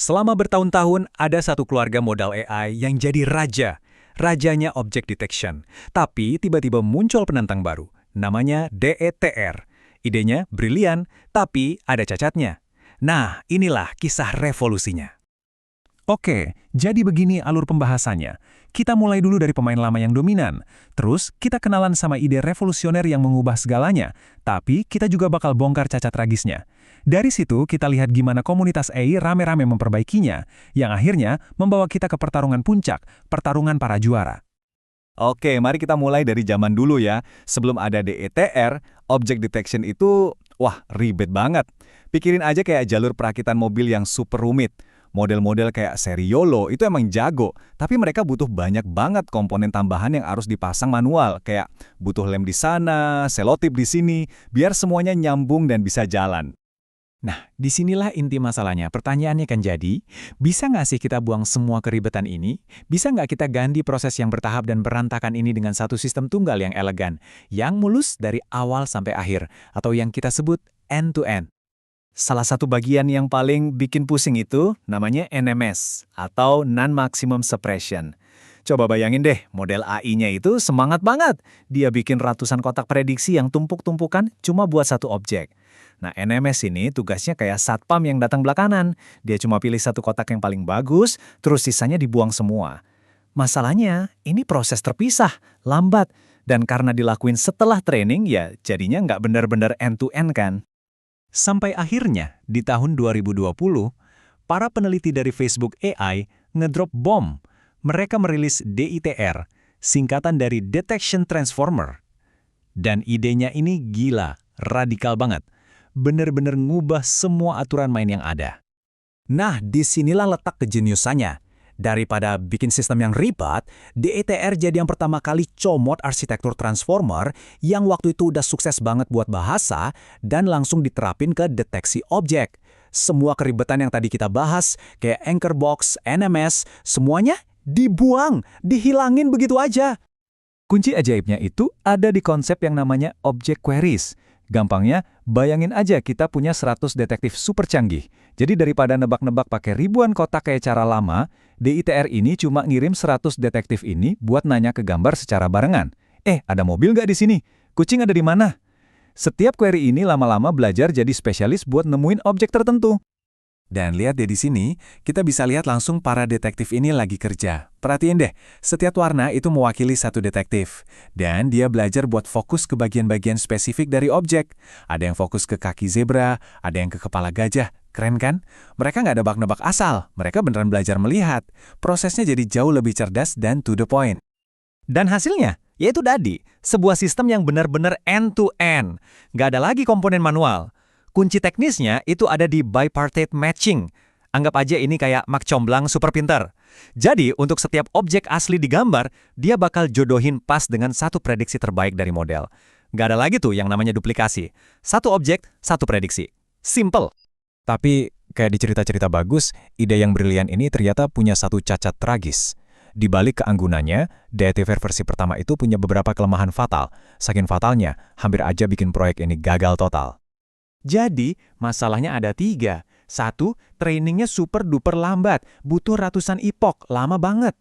Selama bertahun-tahun, ada satu keluarga modal AI yang jadi raja. Rajanya object detection. Tapi tiba-tiba muncul penantang baru. Namanya DETR. Idenya brilian, tapi ada cacatnya. Nah, inilah kisah revolusinya. Oke, jadi begini alur pembahasannya. Kita mulai dulu dari pemain lama yang dominan. Terus, kita kenalan sama ide revolusioner yang mengubah segalanya. Tapi, kita juga bakal bongkar cacat tragisnya. Dari situ, kita lihat gimana komunitas AI rame-rame memperbaikinya, yang akhirnya membawa kita ke pertarungan puncak, pertarungan para juara. Oke, mari kita mulai dari zaman dulu ya. Sebelum ada DETR, object detection itu, wah, ribet banget. Pikirin aja kayak jalur perakitan mobil yang super rumit. Model-model kayak seri YOLO itu emang jago, tapi mereka butuh banyak banget komponen tambahan yang harus dipasang manual, kayak butuh lem di sana, selotip di sini, biar semuanya nyambung dan bisa jalan. Nah, disinilah inti masalahnya. Pertanyaannya kan jadi, bisa nggak sih kita buang semua keribetan ini? Bisa nggak kita ganti proses yang bertahap dan berantakan ini dengan satu sistem tunggal yang elegan, yang mulus dari awal sampai akhir, atau yang kita sebut end-to-end? Salah satu bagian yang paling bikin pusing itu namanya NMS, atau Non-Maximum Suppression. Coba bayangin deh, model AI-nya itu semangat banget. Dia bikin ratusan kotak prediksi yang tumpuk-tumpukan cuma buat satu objek. Nah, NMS ini tugasnya kayak satpam yang datang belakangan. Dia cuma pilih satu kotak yang paling bagus, terus sisanya dibuang semua. Masalahnya, ini proses terpisah, lambat, dan karena dilakuin setelah training, ya jadinya nggak benar-benar end-to-end kan. Sampai akhirnya, di tahun 2020, para peneliti dari Facebook AI ngedrop bom. Mereka merilis DETR, singkatan dari Detection Transformer. Dan idenya ini gila, radikal banget. Bener-bener ngubah semua aturan main yang ada. Nah, disinilah letak kejeniusannya. Daripada bikin sistem yang ribet, DETR jadi yang pertama kali comot arsitektur transformer yang waktu itu udah sukses banget buat bahasa dan langsung diterapin ke deteksi objek. Semua keribetan yang tadi kita bahas, kayak anchor box, NMS, semuanya dibuang, dihilangin begitu aja. Kunci ajaibnya itu ada di konsep yang namanya object queries. Gampangnya, bayangin aja kita punya 100 detektif super canggih. Jadi daripada nebak-nebak pakai ribuan kotak kayak cara lama, DETR ini cuma ngirim 100 detektif ini buat nanya ke gambar secara barengan. Ada mobil nggak di sini? Kucing ada di mana? Setiap query ini lama-lama belajar jadi spesialis buat nemuin objek tertentu. Dan lihat deh di sini, kita bisa lihat langsung para detektif ini lagi kerja. Perhatiin deh, setiap warna itu mewakili satu detektif. Dan dia belajar buat fokus ke bagian-bagian spesifik dari objek. Ada yang fokus ke kaki zebra, ada yang ke kepala gajah. Keren kan? Mereka nggak nebak-nebak asal, mereka beneran belajar melihat. Prosesnya jadi jauh lebih cerdas dan to the point. Dan hasilnya, yaitu tadi, sebuah sistem yang benar-benar end-to-end. Nggak ada lagi komponen manual. Kunci teknisnya itu ada di bipartite matching. Anggap aja ini kayak Mak Comblang super pinter. Jadi, untuk setiap objek asli digambar, dia bakal jodohin pas dengan satu prediksi terbaik dari model. Nggak ada lagi tuh yang namanya duplikasi. Satu objek, satu prediksi. Simple. Tapi, kayak di cerita-cerita bagus, ide yang brilian ini ternyata punya satu cacat tragis. Di balik keanggunannya, DETR versi pertama itu punya beberapa kelemahan fatal. Saking fatalnya, hampir aja bikin proyek ini gagal total. Jadi, masalahnya ada 3. 1, trainingnya super duper lambat, butuh ratusan epoch, lama banget.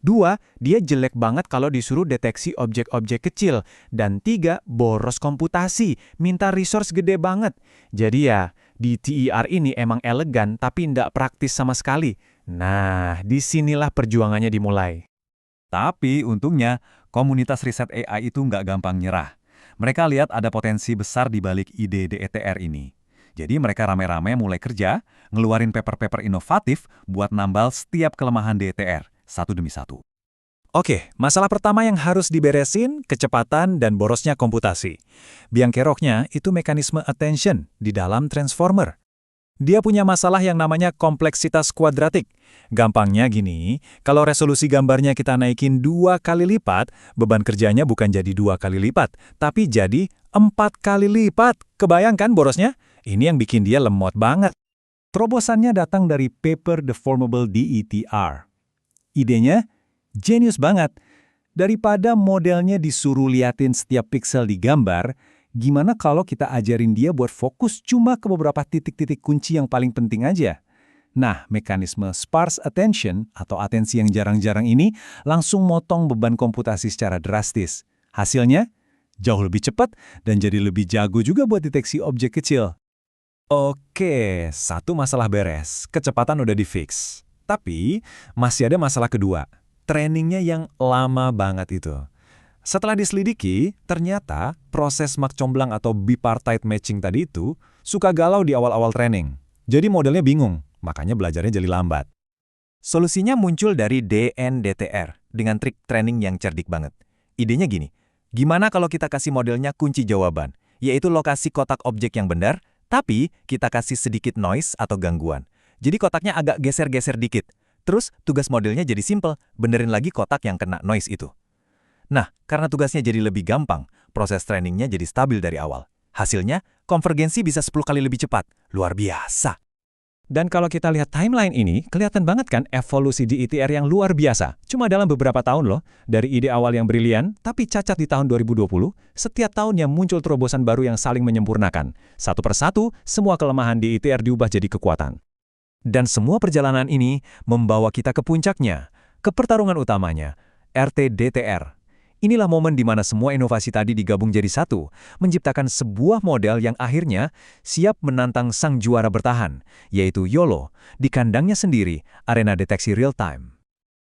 2, dia jelek banget kalau disuruh deteksi objek-objek kecil. Dan 3, boros komputasi, minta resource gede banget. Jadi ya, di TER ini emang elegan tapi ndak praktis sama sekali. Nah, disinilah perjuangannya dimulai. Tapi untungnya, komunitas riset AI itu nggak gampang nyerah. Mereka lihat ada potensi besar di balik ide DETR ini. Jadi mereka rame-rame mulai kerja, ngeluarin paper-paper inovatif buat nambal setiap kelemahan DETR, satu demi satu. Oke, masalah pertama yang harus diberesin, kecepatan dan borosnya komputasi. Biang keroknya itu mekanisme attention di dalam transformer. Dia punya masalah yang namanya kompleksitas kuadratik. Gampangnya gini, kalau resolusi gambarnya kita naikin 2 kali lipat, beban kerjanya bukan jadi 2 kali lipat, tapi jadi 4 kali lipat. Kebayangkan borosnya? Ini yang bikin dia lemot banget. Terobosannya datang dari paper Deformable DETR. Idenya jenius banget. Daripada modelnya disuruh liatin setiap pixel di gambar, gimana kalau kita ajarin dia buat fokus cuma ke beberapa titik-titik kunci yang paling penting aja? Nah, mekanisme sparse attention atau atensi yang jarang-jarang ini langsung motong beban komputasi secara drastis. Hasilnya, jauh lebih cepat dan jadi lebih jago juga buat deteksi objek kecil. Oke, satu masalah beres, kecepatan udah di-fix. Tapi, masih ada masalah kedua, trainingnya yang lama banget itu. Setelah diselidiki, ternyata proses mak comblang atau bipartite matching tadi itu suka galau di awal-awal training. Jadi modelnya bingung. Makanya belajarnya jadi lambat. Solusinya muncul dari DNDTR dengan trik training yang cerdik banget. Idenya gini, gimana kalau kita kasih modelnya kunci jawaban, yaitu lokasi kotak objek yang benar, tapi kita kasih sedikit noise atau gangguan. Jadi kotaknya agak geser-geser dikit. Terus tugas modelnya jadi simple, benerin lagi kotak yang kena noise itu. Nah, karena tugasnya jadi lebih gampang, proses trainingnya jadi stabil dari awal. Hasilnya, konvergensi bisa 10 kali lebih cepat. Luar biasa! Dan kalau kita lihat timeline ini, kelihatan banget kan evolusi di ITR yang luar biasa. Cuma dalam beberapa tahun loh, dari ide awal yang brilian, tapi cacat di tahun 2020, setiap tahunnya muncul terobosan baru yang saling menyempurnakan. Satu persatu, semua kelemahan di ITR diubah jadi kekuatan. Dan semua perjalanan ini membawa kita ke puncaknya, ke pertarungan utamanya, RT-DTR. Inilah momen di mana semua inovasi tadi digabung jadi satu, menciptakan sebuah model yang akhirnya siap menantang sang juara bertahan, yaitu YOLO, di kandangnya sendiri, arena deteksi real-time.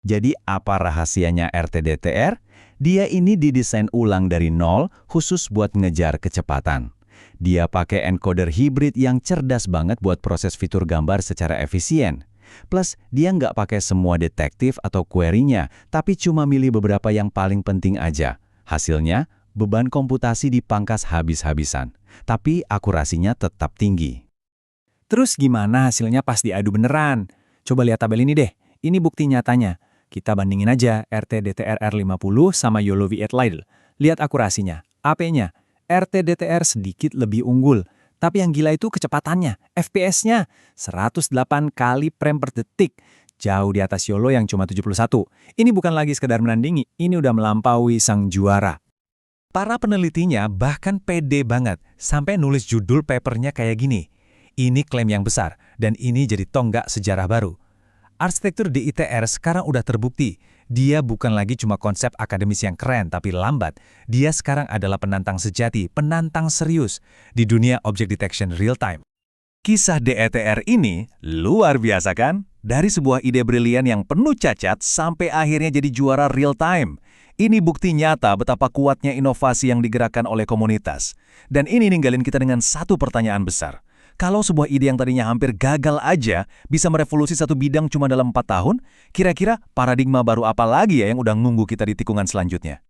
Jadi apa rahasianya RT-DTR? Dia ini didesain ulang dari nol khusus buat ngejar kecepatan. Dia pakai encoder hibrid yang cerdas banget buat proses fitur gambar secara efisien. Plus, dia nggak pakai semua detektif atau query-nya, tapi cuma milih beberapa yang paling penting aja. Hasilnya, beban komputasi dipangkas habis-habisan, tapi akurasinya tetap tinggi. Terus gimana hasilnya pas diadu beneran? Coba lihat tabel ini deh, ini bukti nyatanya. Kita bandingin aja RT-DTR R50 sama YOLO V8 Lite. Lihat akurasinya, AP-nya. RT-DTR sedikit lebih unggul. Tapi yang gila itu kecepatannya, FPS-nya, 108 kali frame per detik. Jauh di atas YOLO yang cuma 71. Ini bukan lagi sekedar menandingi, ini udah melampaui sang juara. Para penelitinya bahkan pede banget, sampai nulis judul papernya kayak gini. Ini klaim yang besar, dan ini jadi tonggak sejarah baru. Arsitektur di ITR sekarang udah terbukti. Dia bukan lagi cuma konsep akademis yang keren tapi lambat. Dia sekarang adalah penantang sejati, penantang serius di dunia object detection real time. Kisah DETR ini luar biasa kan? Dari sebuah ide brilian yang penuh cacat sampai akhirnya jadi juara real time. Ini bukti nyata betapa kuatnya inovasi yang digerakkan oleh komunitas. Dan ini ninggalin kita dengan satu pertanyaan besar. Kalau sebuah ide yang tadinya hampir gagal aja bisa merevolusi satu bidang cuma dalam 4 tahun, kira-kira paradigma baru apa lagi ya yang udah nunggu kita di tikungan selanjutnya?